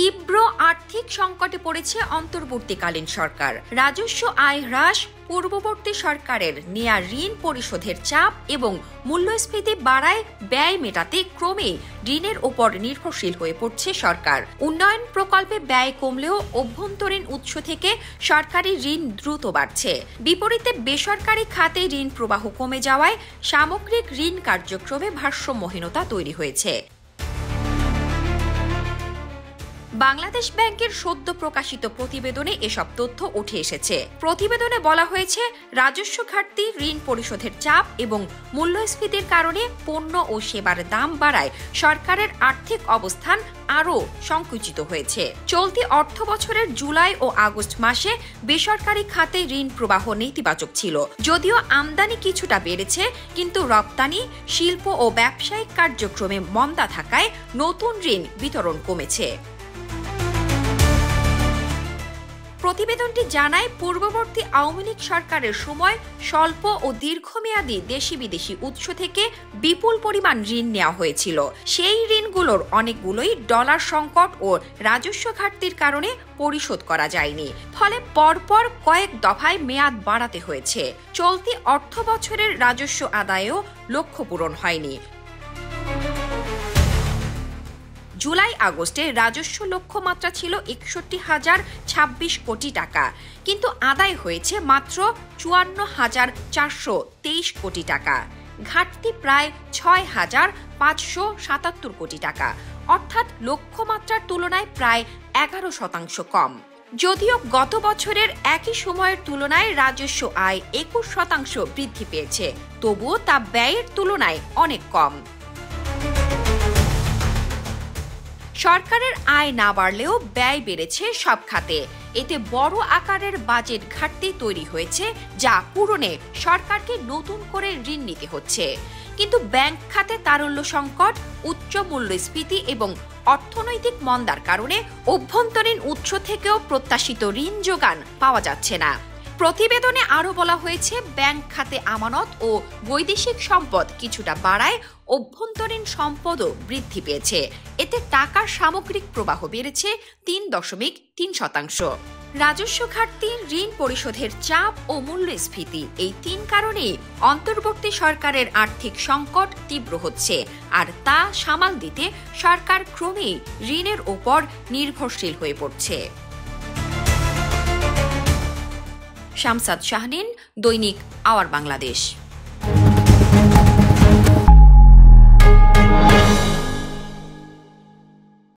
তীব্র আর্থিক সংকটে পড়েছে অন্তর্বর্তীকালীন সরকার। রাজস্ব আয় হ্রাস, পূর্ববর্তী সরকারের নেয়া ঋণ পরিশোধের চাপ এবং মূল্যস্ফীতি বাড়ায় ব্যয় মেটাতে ক্রমেই ঋণের ওপর নির্ভরশীল হয়ে পড়ছে সরকার। উন্নয়ন প্রকল্পে ব্যয় কমলেও অভ্যন্তরীণ উৎস থেকে সরকারি ঋণ দ্রুত বাড়ছে। বিপরীতে বেসরকারি খাতে ঋণ প্রবাহ কমে যাওয়ায় সামগ্রিক ঋণ কার্যক্রমে ভারসাম্যহীনতা তৈরি হয়েছে। বাংলাদেশ ব্যাংকের সদ্য প্রকাশিত প্রতিবেদনে এসব তথ্য উঠে এসেছে। প্রতিবেদনে বলা হয়েছে, রাজস্ব ঘাটতি, ঋণ পরিশোধের চাপ এবং মূল্যস্ফীতির কারণে পণ্য ও সেবার দাম বাড়ায় সরকারের আর্থিক অবস্থান আরও সংকুচিত হয়েছে। চলতি অর্থবছরের জুলাই ও আগস্ট মাসে বেসরকারি খাতে ঋণ প্রবাহ নেতিবাচক ছিল। যদিও আমদানি কিছুটা বেড়েছে, কিন্তু রপ্তানি, শিল্প ও ব্যবসায়িক কার্যক্রমে মন্দা থাকায় নতুন ঋণ বিতরণ কমেছে। প্রতিবেদনটি জানায়, পূর্ববর্তী আওয়ামী লীগ সরকারের সময় স্বল্প ও দীর্ঘমেয়াদী দেশি বিদেশি উৎস থেকে বিপুল পরিমাণ ঋণ নেওয়া হয়েছিল। সেই ঋণগুলোর অনেকগুলোই ডলার সংকট ও রাজস্ব ঘাটতির কারণে পরিশোধ করা যায়নি। ফলে পরপর কয়েক দফায় মেয়াদ বাড়াতে হয়েছে। চলতি অর্থ বছরের রাজস্ব আদায়েও লক্ষ্য পূরণ হয়নি। জুলাই আগস্টে রাজস্ব লক্ষ্যমাত্রা ছিল ৬১,০২৬ কোটি টাকা, কিন্তু আদায় হয়েছে মাত্র ৫৪,৪২৩ কোটি টাকা। ঘাটতি প্রায় ৬,৫৭৭ কোটি টাকা, অর্থাৎ লক্ষ্যমাত্রার তুলনায় প্রায় ১১% কম। যদিও গত বছরের একই সময়ের তুলনায় রাজস্ব আয় ২১% বৃদ্ধি পেয়েছে, তবুও তা ব্যয়ের তুলনায় অনেক কম। সরকারের আয় না বাড়লেও ব্যয় বেড়েছে সব খাতে। এতে বড় আকারের বাজেট ঘাটতি তৈরি হয়েছে, যা পূরণে সরকারকে নতুন করে ঋণ নিতে হচ্ছে। কিন্তু ব্যাংক খাতে তারল্য সংকট, উচ্চ মূল্যস্ফীতি এবং অর্থনৈতিক মন্দার কারণে অভ্যন্তরীণ উৎস থেকেও প্রত্যাশিত ঋণ যোগান পাওয়া যাচ্ছে না। প্রতিবেদনে আরও বলা হয়েছে, ব্যাংক খাতে আমানত ও বৈদেশিক সম্পদ কিছুটা বাড়ায় অভ্যন্তরীণ সম্পদও বৃদ্ধি পেয়েছে। এতে টাকার সামগ্রিক প্রবাহ বেড়েছে ৩.৩%। রাজস্ব ঘাটতি, ঋণ পরিশোধের চাপ ও মূল্যস্ফীতি, এই ৩ কারণেই অন্তর্বর্তী সরকারের আর্থিক সংকট তীব্র হচ্ছে। আর তা সামাল দিতে সরকার ক্রমেই ঋণের ওপর নির্ভরশীল হয়ে পড়ছে। শামসাদ শাহরিন, দৈনিক আওয়ার বাংলাদেশ।